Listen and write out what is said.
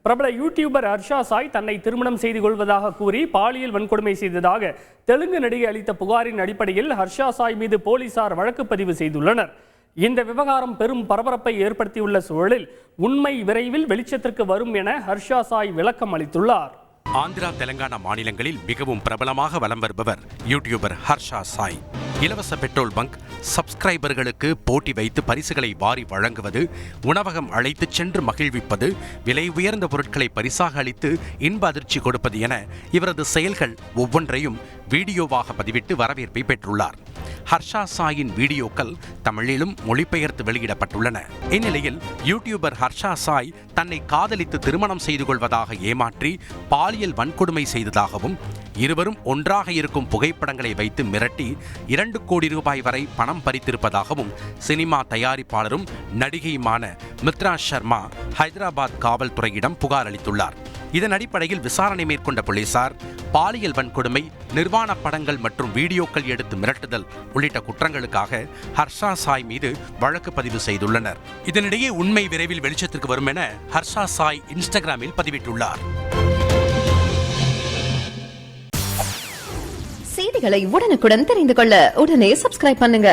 பிரபல யூடியூபர் ஹர்ஷா சாய் தன்னை திருமணம் செய்து கொள்வதாக கூறி பாலியல் வன்கொடுமை செய்ததாக தெலுங்கு நடிகை அளித்த புகாரின் அடிப்படையில் ஹர்ஷா சாய் மீது போலீசார் வழக்கு பதிவு செய்துள்ளனர். இந்த விவகாரம் பெரும் பரபரப்பை ஏற்படுத்தியுள்ள சூழலில் உண்மை விரைவில் வெளிச்சத்திற்கு வரும் என ஹர்ஷா சாய் விளக்கம் அளித்துள்ளார். ஆந்திரா, தெலங்கானா மாநிலங்களில் மிகவும் பிரபலமாக வலம் வருபவர் யூடியூபர் ஹர்ஷா சாய். இலவச பெட்ரோல் பங்க், சப்ஸ்கிரைபர்களுக்கு போட்டி வைத்து பரிசுகளை வாரி வழங்குவது, உணவகம் அழைத்து சென்று மகிழ்விப்பது, விலை உயர்ந்த பொருட்களை பரிசாக அளித்து இன்ப அதிர்ச்சி கொடுப்பது என இவரது செயல்கள் ஒவ்வொன்றையும் வீடியோவாக பதிவிட்டு வரவேற்பை பெற்றுள்ளார். ஹர்ஷா சாயின் வீடியோக்கள் தமிழிலும் மொழிபெயர்த்து வெளியிடப்பட்டுள்ளன. இந்நிலையில் யூடியூபர் ஹர்ஷா சாய் தன்னை காதலித்து திருமணம் செய்து கொள்வதாக ஏமாற்றி பாலியல் வன்கொடுமை செய்ததாகவும், இருவரும் ஒன்றாக இருக்கும் புகைப்படங்களை வைத்து மிரட்டி 2 கோடி ரூபாய் வரை பணம் பறித்திருப்பதாகவும் சினிமா தயாரிப்பாளரும் நடிகையுமான மித்ரா சர்மா ஹைதராபாத் காவல்துறையிடம் புகார் அளித்துள்ளார். இதன் அடிப்படையில் விசாரணை மேற்கொண்ட போலீசார் பாலியல் வன்கொடுமை, நிர்வாண படங்கள் மற்றும் வீடியோக்கள் எடுத்து மிரட்டுதல் உள்ளிட்ட குற்றங்களுக்காக ஹர்ஷா சாய் மீது வழக்கு பதிவு செய்துள்ளனர். இதனிடையே உண்மை விரைவில் வெளிச்சத்திற்கு வரும் என ஹர்ஷா சாய் இன்ஸ்டாகிராமில் பதிவிட்டுள்ளார். செய்திகளை உடனுக்குடன் தெரிந்து கொள்ள உடனே சப்ஸ்கிரைப் பண்ணுங்க.